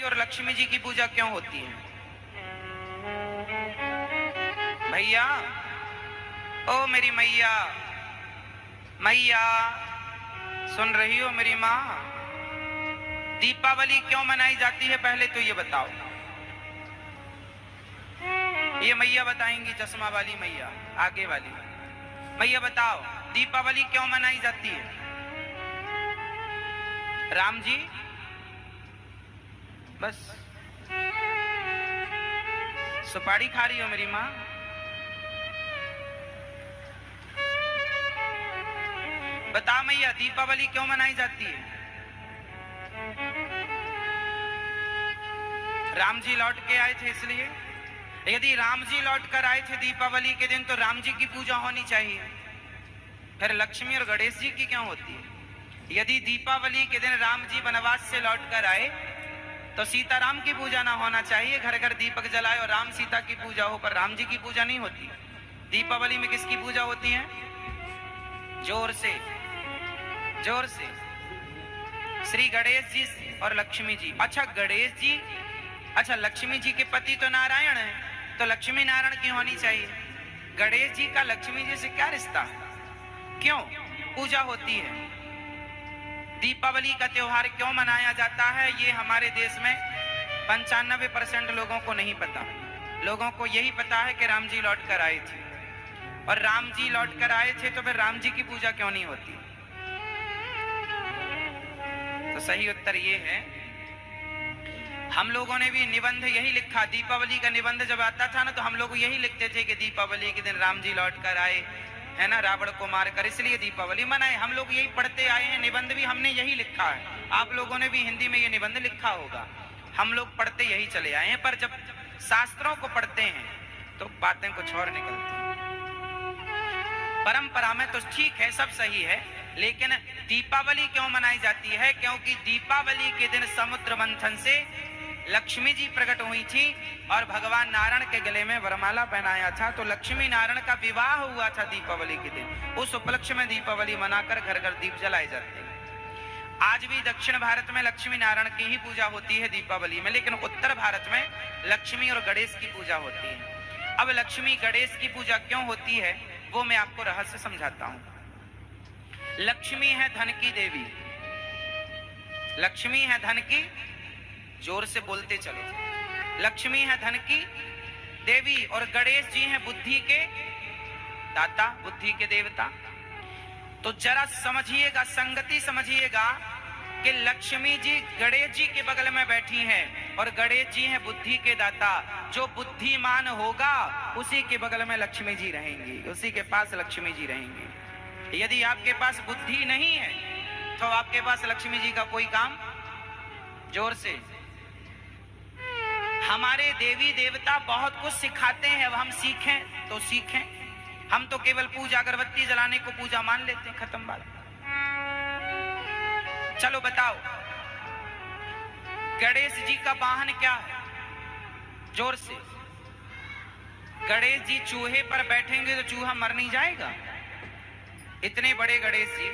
और लक्ष्मी जी की पूजा क्यों होती है? भैया, ओ मेरी मैया, मैया सुन रही हो मेरी माँ? दीपावली क्यों मनाई जाती है पहले तो ये बताओ। ये मैया बताएंगी, चश्मा वाली मैया, आगे वाली मैया बताओ, दीपावली क्यों मनाई जाती है? राम जी, बस सुपारी खा रही हो मेरी माँ? बता मैया, दीपावली क्यों मनाई जाती है? राम जी लौट के आए थे इसलिए। यदि राम जी लौट कर आए थे दीपावली के दिन तो राम जी की पूजा होनी चाहिए, फिर लक्ष्मी और गणेश जी की क्यों होती है? यदि दीपावली के दिन राम जी वनवास से लौट कर आए तो सीताराम की पूजा ना होना चाहिए, घर घर दीपक जलाए और राम सीता की पूजा हो, पर राम जी की पूजा नहीं होती। दीपावली में किसकी पूजा होती है? जोर से, जोर से, श्री गणेश जी और लक्ष्मी जी। अच्छा गणेश जी, अच्छा लक्ष्मी जी के पति तो नारायण है, तो लक्ष्मी नारायण की होनी चाहिए। गणेश जी का लक्ष्मी जी से क्या रिश्ता है? क्यों पूजा होती है? दीपावली का त्योहार क्यों मनाया जाता है ये हमारे देश में 95% लोगों को नहीं पता। लोगों को यही पता है कि राम जी लौट कर आए थे, और राम जी लौट कर आए थे तो फिर राम जी की पूजा क्यों नहीं होती? तो सही उत्तर ये है, हम लोगों ने भी निबंध यही लिखा। दीपावली का निबंध जब आता था ना तो हम लोग यही लिखते थे कि दीपावली के दिन राम जी लौट कर आए, है ना, रावण को मारकर, इसलिए दीपावली मनाए। हम लोग यही पढ़ते आए हैं, निबंध भी हमने यही लिखा है। आप लोगों ने भी हिंदी में ये निबंध लिखा होगा, हम लोग पढ़ते यही चले आए हैं। पर जब शास्त्रों को पढ़ते हैं तो बातें कुछ और निकलती हैं। परंपरा में तो ठीक है, सब सही है, लेकिन दीपावली क्यों मनाई जाती है? क्योंकि दीपावली के दिन समुद्र मंथन से लक्ष्मी जी प्रकट हुई थी और भगवान नारायण के गले में वरमाला पहनाया था, तो लक्ष्मी नारायण का विवाह हुआ था दीपावली के दिन। उस उपलक्ष्य में दीपावली मनाकर घर घर दीप जलाए जाते हैं। आज भी दक्षिण भारत में लक्ष्मी नारायण की ही पूजा होती है दीपावली में, लेकिन उत्तर भारत में लक्ष्मी और गणेश की पूजा होती है। अब लक्ष्मी गणेश की पूजा क्यों होती है वो मैं आपको रहस्य समझाता हूं। लक्ष्मी है धन की देवी, लक्ष्मी है धन की, जोर से बोलते चलो, लक्ष्मी है धन की देवी और गणेश जी हैं बुद्धि के दाता, बुद्धि के देवता। तो जरा समझिएगा, संगति समझिएगा कि लक्ष्मी जी गणेश जी के बगल में बैठी हैं और गणेश जी हैं बुद्धि के दाता। जो बुद्धिमान होगा उसी के बगल में लक्ष्मी जी रहेंगी, उसी के पास लक्ष्मी जी रहेंगी। यदि आपके पास बुद्धि नहीं है तो आपके पास लक्ष्मी जी का कोई काम, जोर से। हमारे देवी देवता बहुत कुछ सिखाते हैं, अब हम सीखें तो सीखें। हम तो केवल पूजा अगरबत्ती जलाने को पूजा मान लेते हैं, खत्म बात। चलो बताओ, गणेश जी का वाहन क्या है? जोर से। गणेश जी चूहे पर बैठेंगे तो चूहा मर नहीं जाएगा? इतने बड़े गणेश जी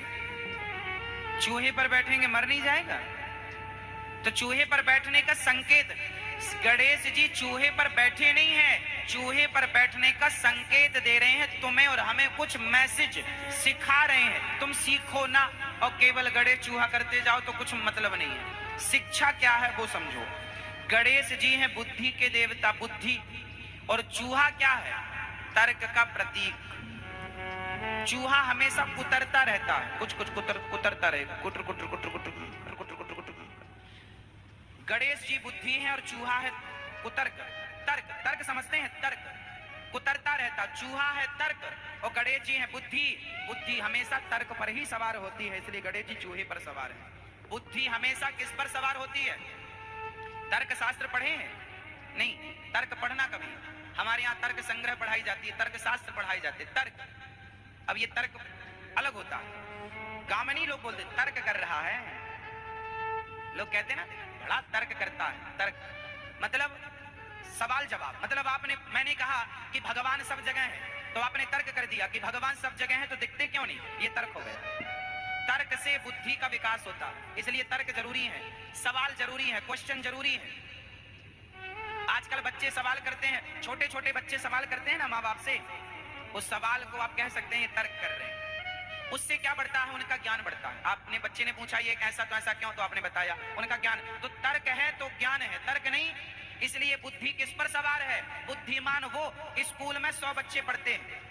चूहे पर बैठेंगे, मर नहीं जाएगा? तो चूहे पर बैठने का संकेत, गणेश जी चूहे पर बैठे नहीं हैं, चूहे पर बैठने का संकेत दे रहे हैं तुम्हें और हमें, कुछ मैसेज सिखा रहे हैं। तुम सीखो ना और केवल गणेश चूहा करते जाओ तो कुछ मतलब नहीं है। शिक्षा क्या है वो समझो। गणेश जी हैं बुद्धि के देवता, बुद्धि, और चूहा क्या है? तर्क का प्रतीक। चूहा हमेशा कुतरता रहता है, कुछ कुछ कुतरता रहेगा, कुटर कुटर कुटर कुटर कुटर कुटर कुटर कुटर। गणेश जी बुद्धि है और चूहा है कुतर्क। तर्क, तर्क समझते हैं, तर्क कुतरता रहता, चूहा है तर्क और गणेश जी है बुद्धि। बुद्धि हमेशा तर्क पर ही सवार होती है, इसलिए गणेश जी चूहे पर सवार है। बुद्धि हमेशा किस पर सवार होती है? तर्क शास्त्र पढ़े हैं? नहीं, तर्क पढ़ना कभी। हमारे यहाँ तर्क संग्रह पढ़ाई जाती है, तर्क शास्त्र पढ़ाई जाती है। तर्क, अब ये तर्क अलग होता है। गामनी लोग बोलते तर्क कर रहा है, लोग कहते हैं ना बड़ा तर्क करता है। तर्क मतलब सवाल जवाब, मतलब आपने, मैंने कहा कि भगवान सब जगह है तो आपने तर्क कर दिया कि भगवान सब जगह है तो दिखते क्यों नहीं, ये तर्क हो गया। तर्क से बुद्धि का विकास होता है, इसलिए तर्क जरूरी है, सवाल जरूरी है, क्वेश्चन जरूरी है। आजकल बच्चे सवाल करते हैं, छोटे छोटे बच्चे सवाल करते हैं ना माँ बाप से, उस सवाल को आप कह सकते हैं तर्क कर रहे हैं। उससे क्या बढ़ता है? उनका ज्ञान बढ़ता है। आपने बच्चे ने पूछा ये कैसा, तो ऐसा क्यों, तो आपने बताया, उनका ज्ञान। तो तर्क है तो ज्ञान है, तर्क नहीं। इसलिए बुद्धि किस पर सवार है? बुद्धिमान वो स्कूल में 100 बच्चे पढ़ते हैं,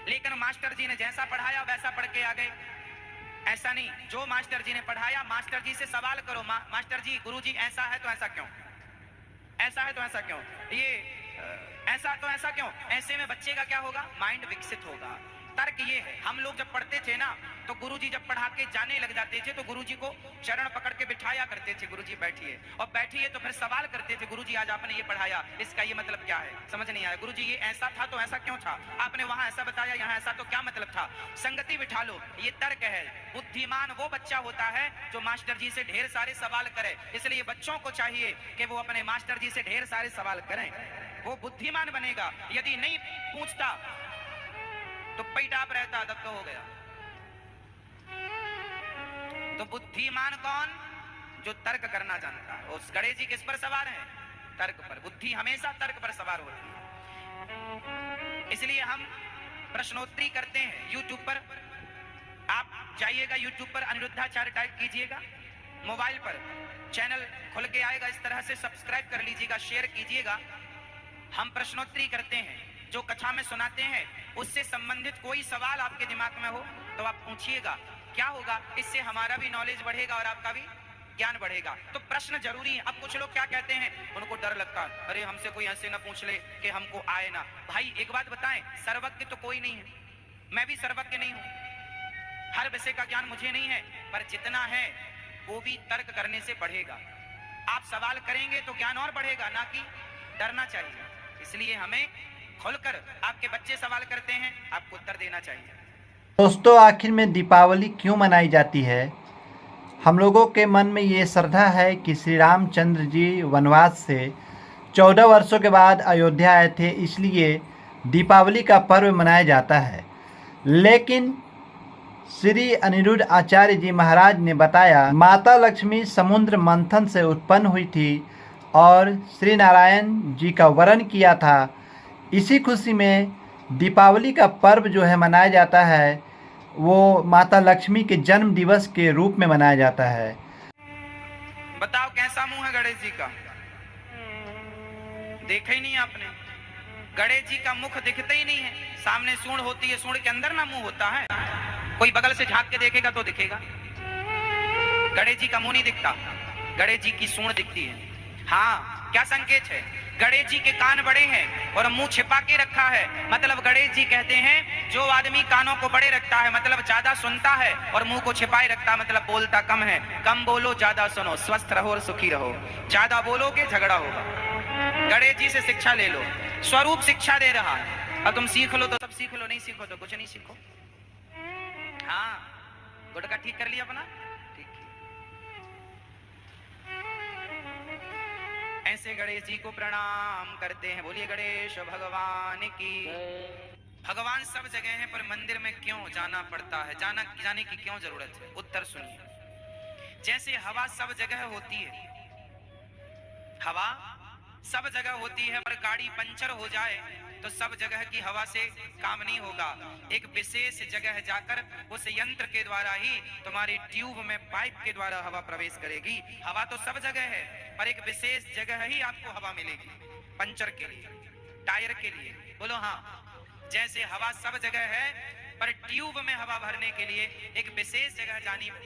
लेकिन मास्टर जी ने जैसा पढ़ाया वैसा पढ़ के आ गए। ऐसा नहीं, जो मास्टर जी ने पढ़ाया मास्टर जी से सवाल करो, मास्टर जी, गुरु जी ऐसा है तो ऐसा क्यों, ऐसा है तो ऐसा क्यों, ये ऐसा तो ऐसा क्यों। ऐसे में बच्चे का क्या होगा? माइंड विकसित होगा। तर्क ये है, हम लोग जब पढ़ते थे ना तो गुरुजी जब पढ़ा के जाने लग जाते थे तो गुरुजी को चरण पकड़ के बिठाया करते थे, गुरुजी बैठिए, और बैठिए तो फिर सवाल करते थे, गुरुजी आज आपने ये पढ़ाया, इसका ये मतलब क्या है, समझ नहीं आया, गुरुजी ये ऐसा था तो ऐसा क्यों था, आपने वहां ऐसा बताया यहाँ ऐसा, तो क्या मतलब था। संगति बिठा लो, ये तर्क है। बुद्धिमान वो बच्चा होता है जो मास्टर जी से ढेर सारे सवाल करे। इसलिए बच्चों को चाहिए कि वो अपने मास्टर जी से ढेर सारे सवाल करें, वो बुद्धिमान बनेगा। यदि नहीं पूछता तो पैटाप रहता, तब तो हो गया। तो बुद्धिमान कौन? जो तर्क करना जानता है। उस गणेश जी किस पर सवार है? तर्क पर। बुद्धि हमेशा तर्क पर सवार होती है। इसलिए हम प्रश्नोत्तरी करते हैं यूट्यूब पर। आप जाइएगा यूट्यूब पर, अनिरुद्धाचार्य टाइप कीजिएगा, मोबाइल पर चैनल खुल के आएगा, इस तरह से सब्सक्राइब कर लीजिएगा, शेयर कीजिएगा। हम प्रश्नोत्तरी करते हैं, जो कथा में सुनाते हैं उससे संबंधित कोई सवाल आपके दिमाग में हो तो आप पूछिएगा, क्या होगा, इससे हमारा भी नॉलेज बढ़ेगा और आपका भी ज्ञान बढ़ेगा। तो प्रश्न जरूरी है। अब कुछ लोग क्या कहते हैं, उनको डर लगता है, अरे हमसे कोई ऐसे ना पूछ ले कि हमको आए ना। भाई एक बात बताएं, सर्वज्ञ तो कोई नहीं है, मैं भी सर्वज्ञ नहीं हूं, हर विषय का ज्ञान मुझे नहीं है, पर जितना है वो भी तर्क करने से बढ़ेगा। आप सवाल करेंगे तो ज्ञान और बढ़ेगा, ना कि डरना चाहिए। इसलिए हमें खुलकर, आपके बच्चे सवाल करते हैं, आपको उत्तर देना चाहिए। दोस्तों, आखिर में दीपावली क्यों मनाई जाती है? हम लोगों के मन में ये श्रद्धा है कि श्री रामचंद्र जी वनवास से 14 वर्षों के बाद अयोध्या आए थे, इसलिए दीपावली का पर्व मनाया जाता है। लेकिन श्री अनिरुद्ध आचार्य जी महाराज ने बताया, माता लक्ष्मी समुद्र मंथन से उत्पन्न हुई थी और श्री नारायण जी का वरण किया था। इसी खुशी में दीपावली का पर्व जो है मनाया जाता है, वो माता लक्ष्मी के जन्म दिवस के रूप में मनाया जाता है। बताओ कैसा मुंह है गणेश जी का? देखा ही नहीं आपने? गणेश जी का मुख दिखता ही नहीं है। सामने सूंड होती है, सूंड के अंदर ना मुंह होता है। कोई बगल से झांक के देखेगा तो दिखेगा, गणेश जी का मुंह नहीं दिखता, गणेश जी की सूंड दिखती है। हाँ, क्या संकेत है? गणेश जी के कान बड़े हैं और मुंह छिपा के रखा है, मतलब गणेश जी कहते हैं जो आदमी कानों को बड़े रखता है मतलब ज्यादा सुनता है, और मुंह को छिपाए रखता मतलब बोलता कम है। कम बोलो, ज्यादा सुनो, स्वस्थ रहो और सुखी रहो। ज्यादा बोलोगे झगड़ा होगा। गणेश जी से शिक्षा ले लो, स्वरूप शिक्षा दे रहा है, और तुम सीख लो तो सब सीख लो, नहीं सीखो तो कुछ नहीं सीखो। हाँ, गुटका ठीक कर लिया अपना, ठीक। ऐसे गणेश जी को प्रणाम करते हैं। बोलिए गणेश भगवान की। भगवान सब जगह है, पर मंदिर में क्यों जाना पड़ता है? जाने की क्यों जरूरत है? उत्तर सुनिए। जैसे हवा सब जगह होती है, हवा सब जगह होती है, पर गाड़ी पंचर हो जाए तो सब जगह की हवा से काम नहीं होगा। एक विशेष जगह जाकर उस यंत्र के द्वारा ही तुम्हारी ट्यूब में पाइप के द्वारा हवा प्रवेश करेगी। हवा तो सब जगह है, पर एक विशेष जगह ही आपको हवा मिलेगी, पंचर के लिए, टायर के लिए। बोलो हाँ। जैसे हवा सब जगह है, पर ट्यूब में हवा भरने के लिए एक विशेष जगह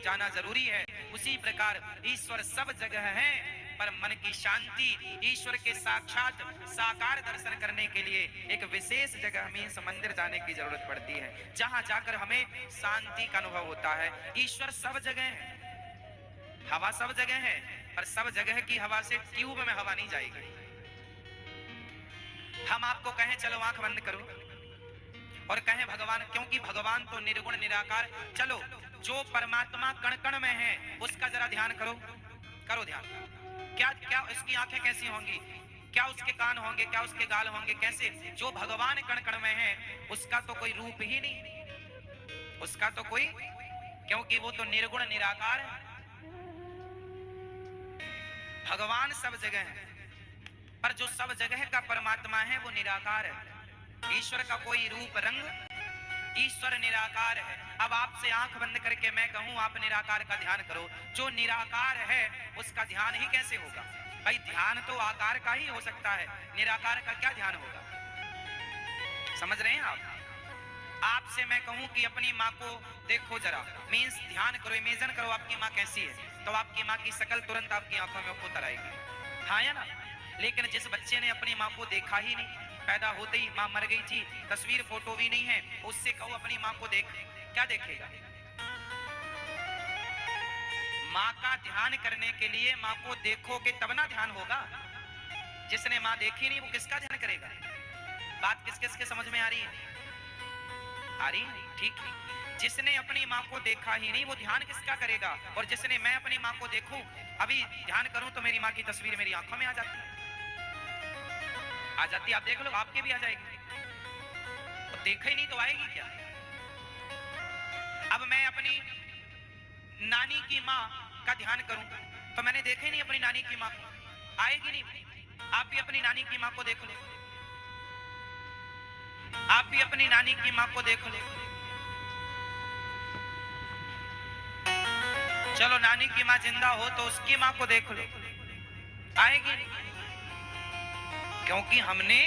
जाना जरूरी है। उसी प्रकार ईश्वर सब जगह है, पर मन की शांति, ईश्वर के साक्षात साकार दर्शन करने के लिए एक विशेष जगह में मंदिर जाने की जरूरत पड़ती है, जहां जाकर हमें शांति का अनुभव होता है। ईश्वर सब जगह है, हवा सब जगह है, पर सब जगह की हवा से ट्यूब में हवा नहीं जाएगी। हम आपको कहें चलो आंख बंद करो और कहें भगवान, क्योंकि भगवान तो निर्गुण निराकार, चलो जो परमात्मा कण कण में है उसका जरा ध्यान करो, करो ध्यान। क्या क्या उसकी आंखें कैसी होंगी, क्या उसके कान होंगे, क्या उसके गाल होंगे, कैसे? जो भगवान कण कण में है उसका तो कोई रूप ही नहीं, उसका तो कोई क्योंकि वो तो निर्गुण निराकार है। भगवान सब जगह है, पर जो सब जगह का परमात्मा है वो निराकार है। ईश्वर का कोई रूप रंग, ईश्वर निराकार है। अब आपसे आंख बंद करके मैं कहूं आप निराकार का ध्यान करो, जो निराकार है उसका ध्यान ही कैसे होगा? भाई ध्यान तो आकार का ही हो सकता है, निराकार का क्या ध्यान होगा? समझ रहे हैं आप? आपसे मैं कहूं कि अपनी माँ को देखो जरा, मीन्स ध्यान करो, इमेजिन करो आपकी माँ कैसी है, तो आपकी माँ की शक्ल तुरंत आपकी आंखों में उतर आएगी, हाँ या ना? लेकिन जिस बच्चे ने अपनी माँ को देखा ही नहीं, पैदा होते ही माँ मर गई थी, तस्वीर फोटो भी नहीं है, उससे कहो अपनी माँ को देख, क्या देखेगा? माँ का ध्यान करने के लिए माँ को देखोगे तब ना ध्यान होगा। जिसने माँ देखी नहीं वो किसका ध्यान करेगा? बात किस किस के समझ में आ रही है? आ रही है? ठीक है। जिसने अपनी माँ को देखा ही नहीं वो ध्यान किसका करेगा? और जिसने मैं अपनी माँ को देखूं, अभी ध्यान करूं तो मेरी माँ की तस्वीर मेरी आंखों में आ जाती है, आप देख लो, आपके भी आ जाएगी। तो देखा ही नहीं तो आएगी क्या? अब मैं अपनी नानी की माँ का ध्यान करूं तो मैंने देखा ही नहीं अपनी नानी की माँ को, आएगी नहीं। आप भी अपनी नानी की माँ को देख लो, आप भी अपनी नानी की माँ को देख लो। चलो नानी की माँ जिंदा हो तो उसकी माँ को देख लो, आएगी नहीं। क्योंकि हमने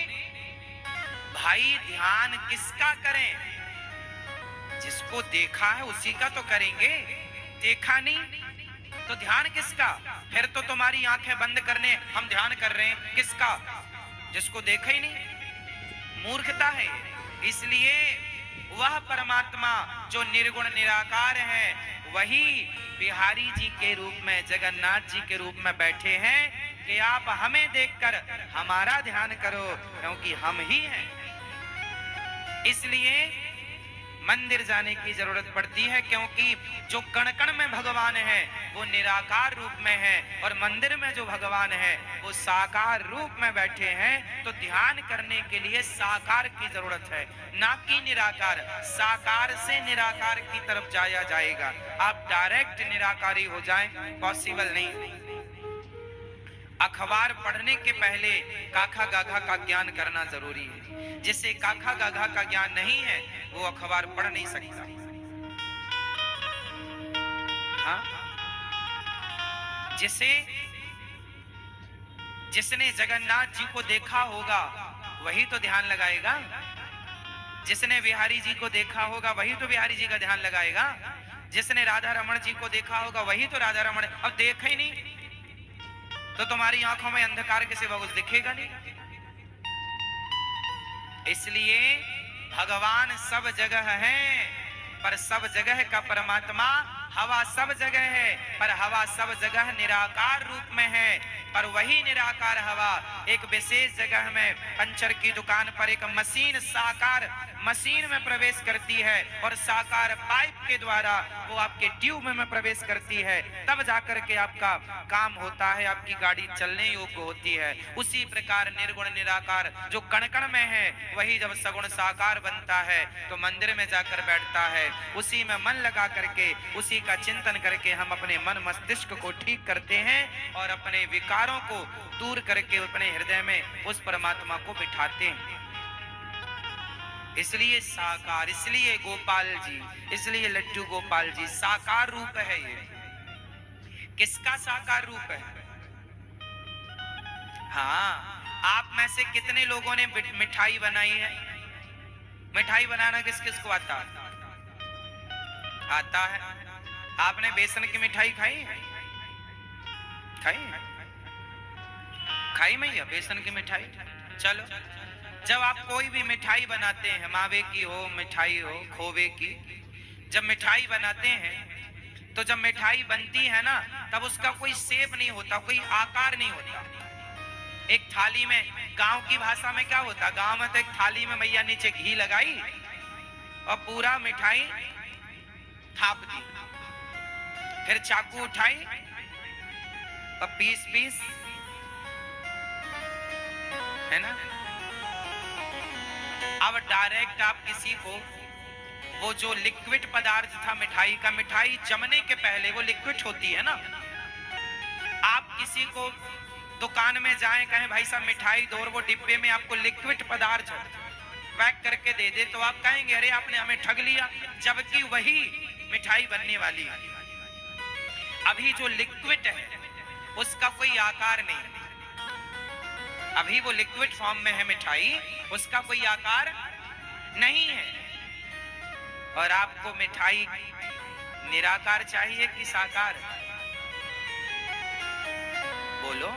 भाई ध्यान किसका करें? जिसको देखा है उसी का तो करेंगे, देखा नहीं तो ध्यान किसका? फिर तो तुम्हारी आंखें बंद करने हम ध्यान कर रहे हैं, किसका? जिसको देखा ही नहीं, मूर्खता है। इसलिए वह परमात्मा जो निर्गुण निराकार है वही बिहारी जी के रूप में, जगन्नाथ जी के रूप में बैठे हैं कि आप हमें देखकर हमारा ध्यान करो, क्योंकि हम ही हैं। इसलिए मंदिर जाने की जरूरत पड़ती है, क्योंकि जो कण कण में भगवान है वो निराकार रूप में है, और मंदिर में जो भगवान है वो साकार रूप में बैठे हैं। तो ध्यान करने के लिए साकार की जरूरत है, ना कि निराकार। साकार से निराकार की तरफ जाया जाएगा, आप डायरेक्ट निराकारी हो जाएं, पॉसिबल नहीं। अखबार पढ़ने के पहले काखा गाघा का ज्ञान करना जरूरी है। जिसे काखा गाघा का ज्ञान नहीं है वो अखबार पढ़ नहीं सकता। हाँ? जिसने जगन्नाथ जी को देखा होगा वही तो ध्यान लगाएगा, जिसने बिहारी जी को देखा होगा वही तो बिहारी जी का ध्यान लगाएगा, जिसने राधा रमण जी को देखा होगा वही तो राधा रमण। अब देखा ही नहीं तो तुम्हारी आंखों में अंधकार के सिवा कुछ दिखेगा नहीं। इसलिए भगवान सब जगह है, पर सब जगह का परमात्मा हवा सब जगह है, पर हवा सब जगह निराकार रूप में है। पर वही निराकार हवा एक विशेष जगह में पंचर की दुकान पर एक मशीन, साकार मशीन में प्रवेश करती है, और साकार पाइप के द्वारा वो आपके ट्यूब में प्रवेश करती है, तब जाकर के आपका काम होता है, आपकी गाड़ी चलने योग्य होती है। उसी प्रकार निर्गुण निराकार जो कण कण में है वही जब सगुण साकार बनता है तो मंदिर में जाकर बैठता है। उसी में मन लगा करके, उसी का चिंतन करके हम अपने मन मस्तिष्क को ठीक करते हैं और अपने विकारों को दूर करके अपने हृदय में उस परमात्मा को बिठाते हैं। इसलिए साकार, इसलिए गोपाल जी, इसलिए लड्डू गोपाल जी साकार रूप है। ये किसका साकार रूप है? हाँ, आप में से कितने लोगों ने मिठाई बनाई है? मिठाई बनाना किस किस को आता है? आता है। आपने बेसन की मिठाई खाई है? खाई है? खाई मैया बेसन की मिठाई? चलो, जब आप कोई भी मिठाई बनाते हैं, मावे की हो, मिठाई हो, खोवे की, जब मिठाई बनाते हैं तो जब मिठाई बनती है ना तब उसका कोई शेप नहीं होता, कोई आकार नहीं होता। एक थाली में, गांव की भाषा में क्या होता, गांव में तो एक थाली में मैया नीचे घी लगाई और पूरा मिठाई थाप दी, फिर चाकू उठाई और पीस पीस, है ना। अब डायरेक्ट आप किसी को वो जो लिक्विड पदार्थ था मिठाई का, मिठाई जमने के पहले वो लिक्विड होती है ना। आप किसी को दुकान में जाएं, कहें भाई साहब मिठाई दो, और वो डिब्बे में आपको लिक्विड पदार्थ पैक करके दे दे, तो आप कहेंगे अरे आपने हमें ठग लिया, जबकि वही मिठाई बनने वाली है। अभी जो लिक्विड है उसका कोई आकार नहीं, अभी वो लिक्विड फॉर्म में है मिठाई, उसका कोई आकार नहीं है। और आपको मिठाई निराकार चाहिए कि साकार? बोलो।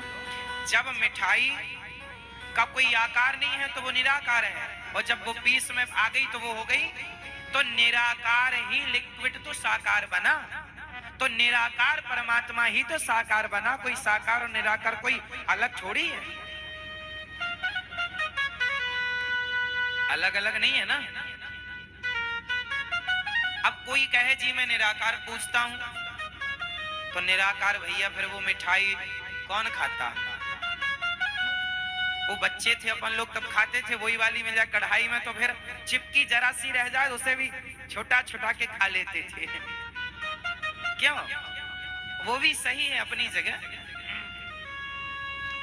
जब मिठाई का कोई आकार नहीं है तो वो निराकार है, और जब वो पीस में आ गई तो वो हो गई। तो निराकार ही लिक्विड तो साकार बना, तो निराकार परमात्मा ही तो साकार बना। कोई साकार और निराकार कोई अलग थोड़ी है, अलग अलग नहीं है ना। अब कोई कहे जी मैं निराकार पूछता हूं, तो निराकार भैया फिर वो मिठाई कौन खाता? वो बच्चे थे अपन लोग तब खाते थे, वही वाली मिल जाए कढ़ाई में तो फिर चिपकी जरा सी रह जाए उसे भी छोटा छोटा के खा लेते थे। क्यों? वो भी सही है अपनी जगह।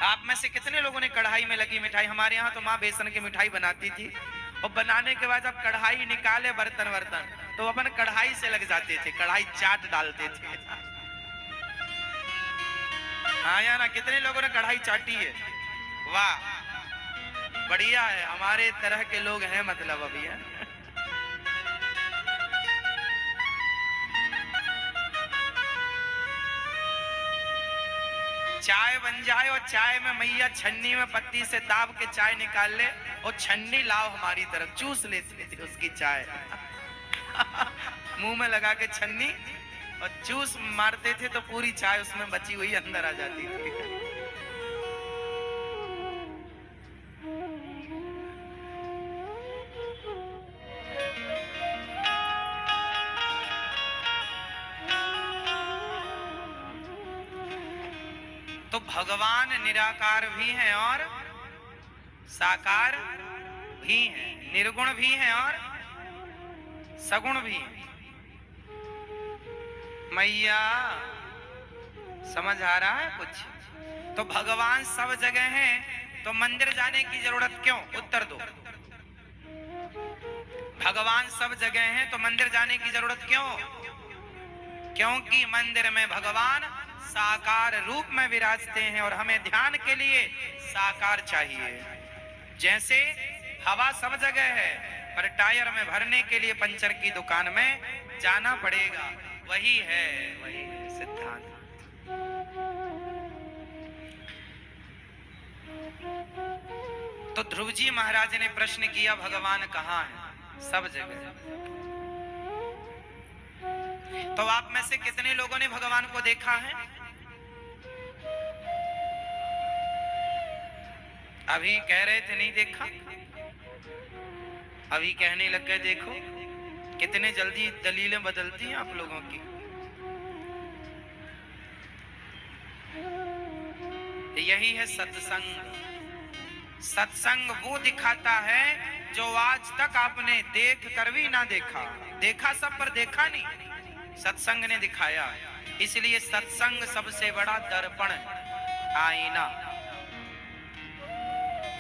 आप में से कितने लोगों ने कढ़ाई में लगी मिठाई? हमारे यहाँ तो माँ बेसन की मिठाई बनाती थी, और बनाने के बाद जब कढ़ाई निकाले बर्तन वर्तन तो अपन कढ़ाई से लग जाते थे, कढ़ाई चाट डालते थे। हाँ या ना? कितने लोगों ने कढ़ाई चाटी है? वाह, बढ़िया है, हमारे तरह के लोग हैं मतलब अभी है। चाय बन जाए और चाय में मैया छन्नी में पत्ती से दाब के चाय निकाल ले, और छन्नी लाओ हमारी तरफ, चूस लेते थे उसकी चाय। मुंह में लगा के छन्नी और चूस मारते थे तो पूरी चाय उसमें बची हुई अंदर आ जाती थी। तो भगवान निराकार भी हैं और साकार भी हैं, निर्गुण भी हैं और सगुण भी हैं। मैया समझ आ रहा है कुछ? तो भगवान सब जगह हैं तो मंदिर जाने की जरूरत क्यों? उत्तर दो। भगवान सब जगह हैं तो मंदिर जाने की जरूरत क्यों? क्योंकि मंदिर में भगवान साकार रूप में विराजते हैं और हमें ध्यान के लिए साकार चाहिए। जैसे हवा सब जगह है पर टायर में भरने के लिए पंचर की दुकान में जाना पड़ेगा, वही है सिद्धांत। तो ध्रुव जी महाराज ने प्रश्न किया भगवान कहाँ है? सब जगह। तो आप में से कितने लोगों ने भगवान को देखा है? अभी कह रहे थे नहीं देखा, अभी कहने लग गए देखो। कितने जल्दी दलीलें बदलती हैं आप लोगों की। यही है सत्संग। सत्संग वो दिखाता है जो आज तक आपने देख कर भी ना देखा। देखा सब पर देखा नहीं, सत्संग ने दिखाया। इसलिए सत्संग सबसे बड़ा दर्पण है, आईना।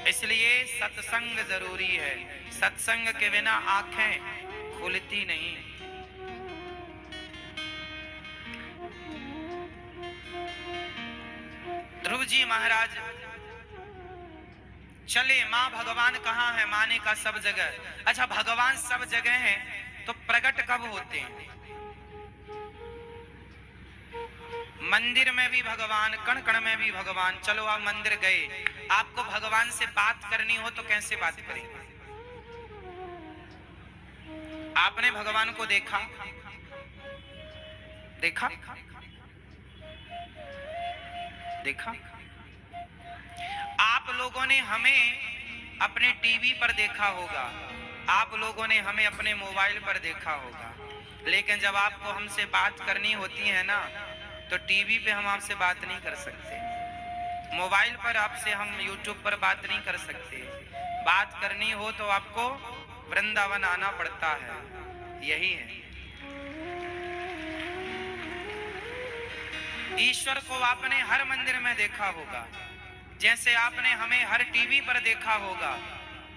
इसलिए सत्संग जरूरी है। सत्संग के बिना आंखें खुलती नहीं। ध्रुव जी महाराज चले, मां भगवान कहाँ है? माने का सब जगह। अच्छा, भगवान सब जगह है तो प्रकट कब होते हैं? मंदिर में भी भगवान, कण कण में भी भगवान। चलो आप मंदिर गए, आपको भगवान से बात करनी हो तो कैसे बात करेंगे? आपने भगवान को देखा? देखा? देखा? आप लोगों ने हमें अपने टीवी पर देखा होगा, आप लोगों ने हमें अपने मोबाइल पर देखा होगा, लेकिन जब आपको हमसे बात करनी होती है ना, तो टीवी पे हम आपसे बात नहीं कर सकते, मोबाइल पर आपसे हम यूट्यूब पर बात नहीं कर सकते। बात करनी हो तो आपको वृंदावन आना पड़ता है, यही है। ईश्वर को आपने हर मंदिर में देखा होगा, जैसे आपने हमें हर टीवी पर देखा होगा,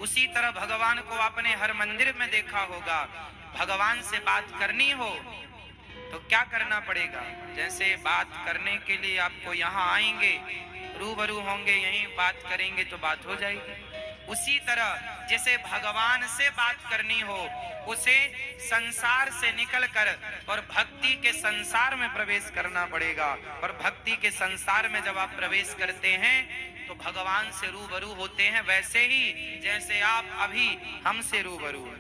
उसी तरह भगवान को आपने हर मंदिर में देखा होगा। भगवान से बात करनी हो तो क्या करना पड़ेगा? जैसे बात करने के लिए आपको यहाँ आएंगे, रूबरू होंगे, यहीं बात करेंगे तो बात हो जाएगी। उसी तरह जैसे भगवान से बात करनी हो, उसे संसार से निकलकर और भक्ति के संसार में प्रवेश करना पड़ेगा। और भक्ति के संसार में जब आप प्रवेश करते हैं तो भगवान से रूबरू होते हैं, वैसे ही जैसे आप अभी हमसे रूबरू हैं।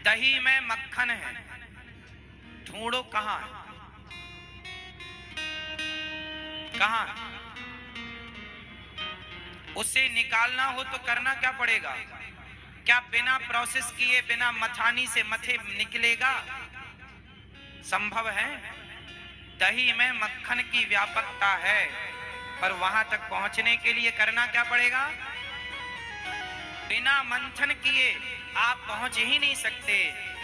दही में मक्खन है, ढूंढो कहां है? कहां? उसे निकालना हो तो करना क्या पड़ेगा? क्या बिना प्रोसेस किए, बिना मथानी से मथे निकलेगा? संभव है? दही में मक्खन की व्यापकता है, पर वहां तक पहुंचने के लिए करना क्या पड़ेगा? बिना मंथन किए आप पहुंच ही नहीं सकते।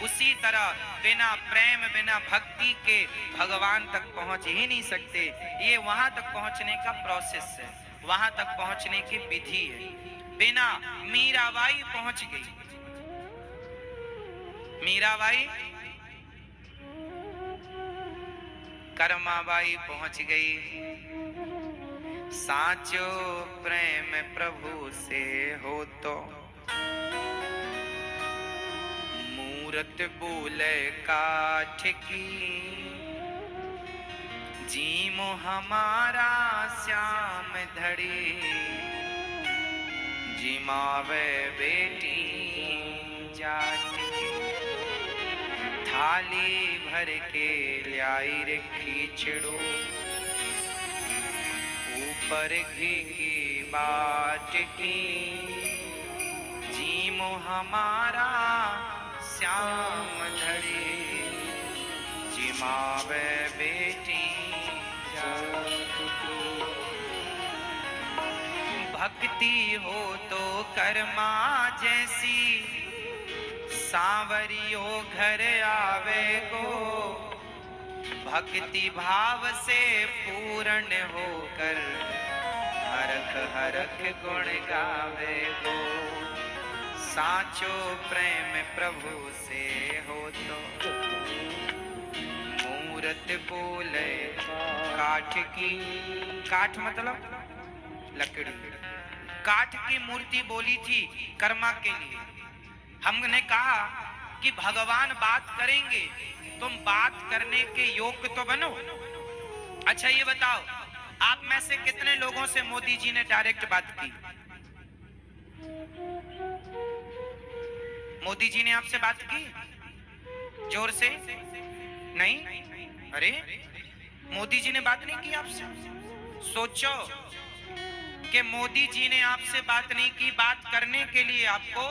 उसी तरह बिना प्रेम, बिना भक्ति के भगवान तक पहुंच ही नहीं सकते। ये वहां तक पहुंचने का प्रोसेस है, वहां तक पहुंचने की विधि है। बिना मीराबाई पहुंच गई, मीराबाई कर्माबाई पहुंच गई। साचो प्रेम प्रभु से हो तो मूरत बोले काठ की, जीमो हमारा श्याम धड़ी, जिमावे बेटी जाट की। थाली भर के लाई रे खींचड़ो, ऊपर घी की बाट की, जीमो हमारा श्याम धड़ी, जिमावे बेटी जाट की। भक्ति हो तो कर्मा जैसी, सांवरियो घर आवे को। भक्ति भाव से पूर्ण होकर हरख हरख गुण गावे को। साचो प्रेम प्रभु से हो तो मूरत बोले काठ की। काठ मतलब लकड़ी। काठ की मूर्ति बोली थी कर्मा के लिए। हमने कहा कि भगवान बात करेंगे, तुम बात करने के योग्य तो बनो। अच्छा ये बताओ, आप में से कितने लोगों से मोदी जी ने डायरेक्ट बात की? मोदी जी ने आपसे बात की? जोर से नहीं? अरे मोदी जी ने बात नहीं की आपसे? सोचो कि मोदी जी ने आपसे बात नहीं की। बात करने के लिए आपको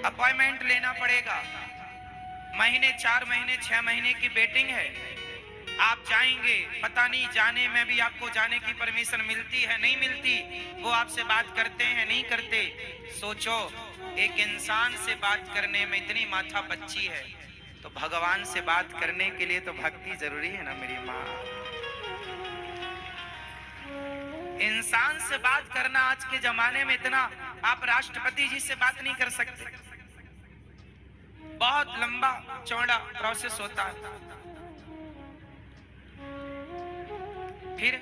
अपॉइंटमेंट लेना पड़ेगा। महीने, 4 महीने, 6 महीने की वेटिंग है। आप जाएंगे, पता नहीं जाने में भी आपको जाने की परमिशन मिलती है नहीं मिलती। वो आपसे बात करते हैं नहीं करते। सोचो, एक इंसान से बात करने में इतनी माथा पच्ची है, तो भगवान से बात करने के लिए तो भक्ति जरूरी है ना मेरी माँ। इंसान से बात करना आज के जमाने में इतना, आप राष्ट्रपति जी से बात नहीं कर सकते। बहुत लंबा चौड़ा प्रोसेस होता है। फिर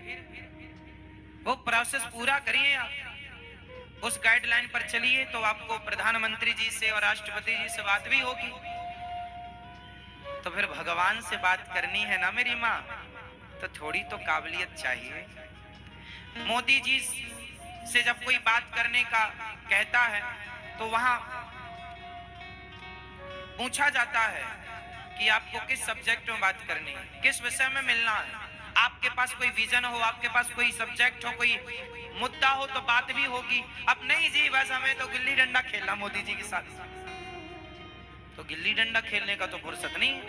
वो प्रोसेस पूरा करिए, आप उस गाइडलाइन पर चलिए तो आपको प्रधानमंत्री जी से और राष्ट्रपति जी से बात भी होगी। तो फिर भगवान से बात करनी है ना मेरी माँ, तो थोड़ी तो काबिलियत चाहिए। मोदी जी से जब कोई बात करने का कहता है तो वहां पूछा जाता है कि आपको किस सब्जेक्ट में बात करनी है, किस विषय में मिलना है। आपके पास कोई विजन हो, आपके पास कोई सब्जेक्ट हो, कोई मुद्दा हो तो बात भी होगी। अब नहीं जी बस हमें तो गिल्ली डंडा खेलना मोदी जी के साथ, तो गिल्ली डंडा खेलने का तो फुर्सत नहीं है।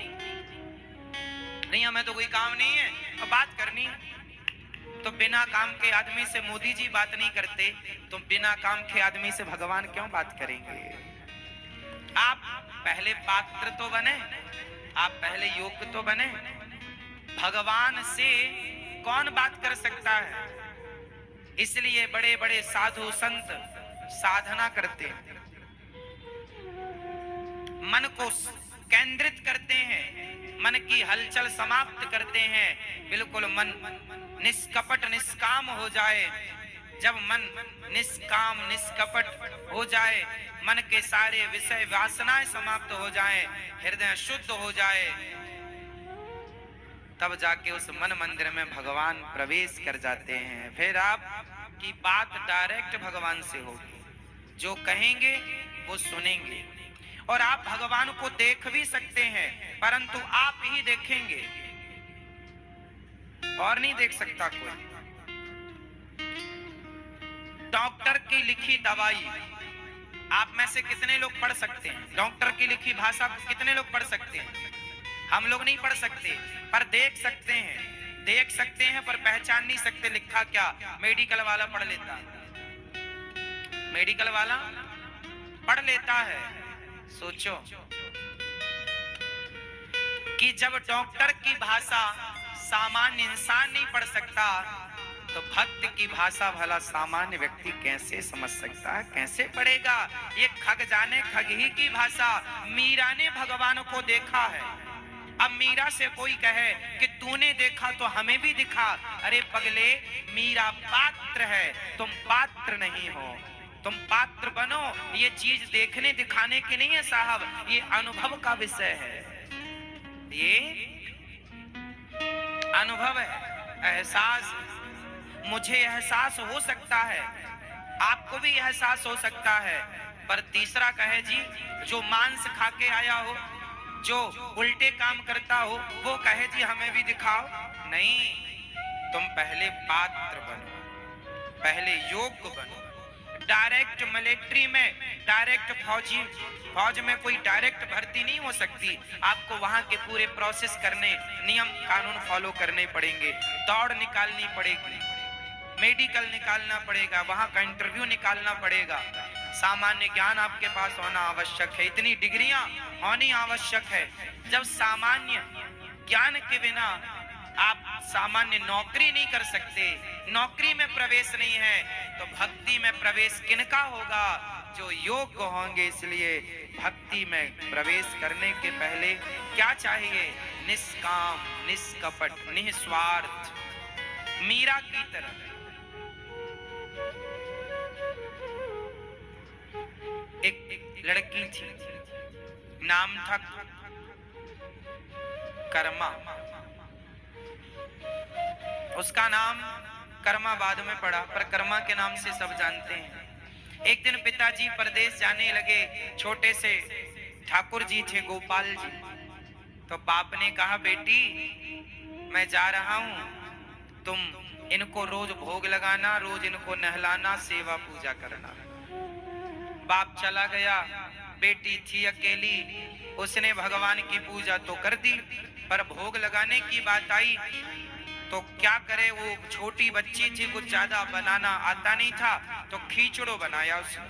नहीं हमें तो कोई काम नहीं है और बात करनी है। तो बिना काम के आदमी से मोदी जी बात नहीं करते, तो बिना काम के आदमी से भगवान क्यों बात करेंगे? आप पहले पात्र तो बने, आप पहले योग्य तो बने। भगवान से कौन बात कर सकता है? इसलिए बड़े बड़े साधु संत साधना करते हैं, मन को केंद्रित करते हैं, मन की हलचल समाप्त करते हैं, बिल्कुल मन निष्कपट निष्काम हो जाए। जब मन निष्काम निष्कपट हो जाए, मन के सारे विषय वासनाएं समाप्त हो जाएं, हृदय शुद्ध हो जाए, तब जाके उस मन मंदिर में भगवान प्रवेश कर जाते हैं। फिर आपकी बात डायरेक्ट भगवान से होगी, जो कहेंगे वो सुनेंगे। और आप भगवान को देख भी सकते हैं, परंतु आप ही देखेंगे और नहीं देख सकता कोई। डॉक्टर की लिखी दवाई आप में से कितने लोग पढ़ सकते हैं? डॉक्टर की लिखी भाषा कितने लोग पढ़ सकते हैं? हम लोग नहीं पढ़ सकते, पर देख सकते हैं। देख सकते हैं पर पहचान नहीं सकते लिखा क्या। मेडिकल वाला पढ़ लेता है, मेडिकल वाला पढ़ लेता है। सोचो कि जब डॉक्टर की भाषा सामान्य इंसान नहीं पढ़ सकता, तो भक्त की भाषा भला सामान्य व्यक्ति कैसे समझ सकता है, कैसे पढ़ेगा? ये खग जाने खग ही की भाषा। मीरा ने भगवान को देखा है। अब मीरा से कोई कहे कि तूने देखा तो हमें भी दिखा। अरे पगले, मीरा पात्र है, तुम पात्र नहीं हो। तुम पात्र बनो। ये चीज देखने दिखाने की नहीं है साहब, ये अनुभव का विषय है, ये अनुभव है, एहसास। मुझे एहसास हो सकता है, आपको भी एहसास हो सकता है, पर तीसरा कहे जी जो मांस खा के आया हो, जो उल्टे काम करता हो, वो कहे जी हमें भी दिखाओ। नहीं, तुम पहले पात्र बनो, पहले योग्य बनो। डायरेक्ट मिलिट्री में डायरेक्ट फौज में कोई डायरेक्ट भर्ती नहीं हो सकती। आपको वहां के पूरे प्रोसेस करने, नियम कानून फॉलो करने पड़ेंगे, दौड़ निकालनी पड़ेगी, मेडिकल निकालना पड़ेगा, वहां का इंटरव्यू निकालना पड़ेगा। सामान्य ज्ञान आपके पास होना आवश्यक है, इतनी डिग्रियां होनी आवश्यक है। जब सामान्य ज्ञान के बिना आप सामान्य नौकरी नहीं कर सकते, नौकरी में प्रवेश नहीं है, तो भक्ति में प्रवेश किनका होगा? जो योग्य होंगे। इसलिए भक्ति में प्रवेश करने के पहले क्या चाहिए? निष्काम निष्कपट निस्वार्थ, मीरा की तरह। एक लड़की थी, नाम था कर्मा। उसका नाम कर्मा बाद में पड़ा, पर कर्मा के नाम से सब जानते हैं। एक दिन पिताजी परदेश जाने लगे, छोटे से ठाकुर जी थे, गोपाल जी। तो बाप ने कहा, बेटी मैं जा रहा हूं, तुम इनको रोज भोग लगाना, रोज इनको नहलाना, सेवा पूजा करना। बाप चला गया, बेटी थी अकेली, उसने भगवान की पूजा तो कर दी, पर भोग लगाने की बात आई तो क्या करे, वो छोटी बच्ची थी, कुछ ज्यादा बनाना आता नहीं था, तो खीचड़ो बनाया उसने।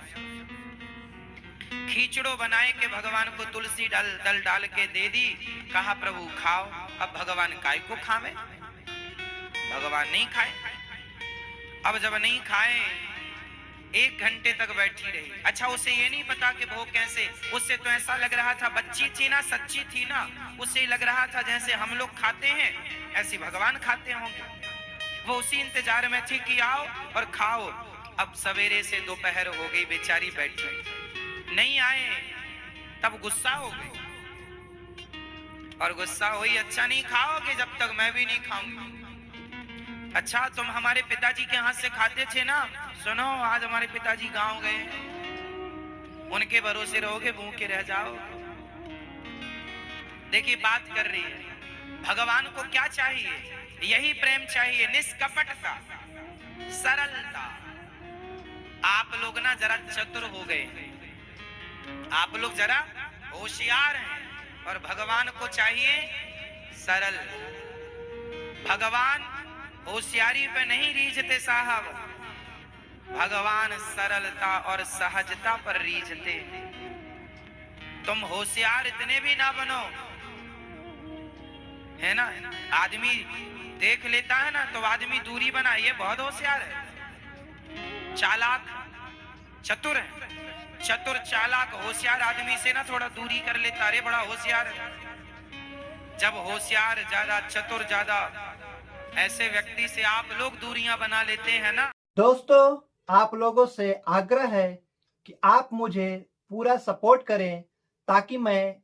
खीचड़ो बनाए के भगवान को तुलसी दल डाल के दे दी, कहा प्रभु खाओ। अब भगवान काय को खावे? भगवान नहीं खाए। अब जब नहीं खाए, 1 घंटे तक बैठी रही। अच्छा, उसे ये नहीं पता कि भोग कैसे, उससे तो ऐसा लग रहा था, बच्ची थी ना, सच्ची थी ना, उसे लग रहा था जैसे हम लोग खाते हैं ऐसे भगवान खाते होंगे। वो उसी इंतजार में थी कि आओ और खाओ। अब सवेरे से दोपहर हो गई, बेचारी बैठी, नहीं आए, तब गुस्सा हो गई। और गुस्सा हुई, अच्छा नहीं खाओगे जब तक मैं भी नहीं खाऊंगी। अच्छा, तुम हमारे पिताजी के हाथ से खाते थे ना, सुनो आज हमारे पिताजी गांव गए, उनके भरोसे रहोगे, भूखे रह जाओ। देखिए बात कर रही है। भगवान को क्या चाहिए? यही प्रेम चाहिए, निष्कपटता, सरलता। आप लोग ना जरा चतुर हो गए हैं, आप लोग जरा होशियार हैं, और भगवान को चाहिए सरल। भगवान होशियारी पे नहीं रीझते साहब, भगवान सरलता और सहजता पर रीझते। तुम होशियार इतने भी ना बनो, है ना। आदमी देख लेता है ना तो आदमी दूरी बना, ये बहुत होशियार है, चालाक, चतुर है। चतुर चालाक होशियार आदमी से ना थोड़ा दूरी कर लेता, अरे बड़ा होशियार है। जब होशियार ज्यादा, चतुर ज्यादा, ऐसे व्यक्ति से आप लोग दूरियां बना लेते हैं ना। दोस्तों, आप लोगों से आग्रह है कि आप मुझे पूरा सपोर्ट करें ताकि मैं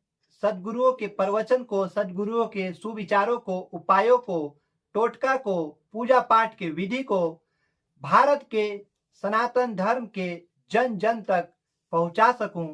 सद्गुरुओं के प्रवचन को, सद्गुरुओं के सुविचारों को, उपायों को, टोटका को, पूजा पाठ के विधि को भारत के सनातन धर्म के जन जन तक पहुंचा सकूं।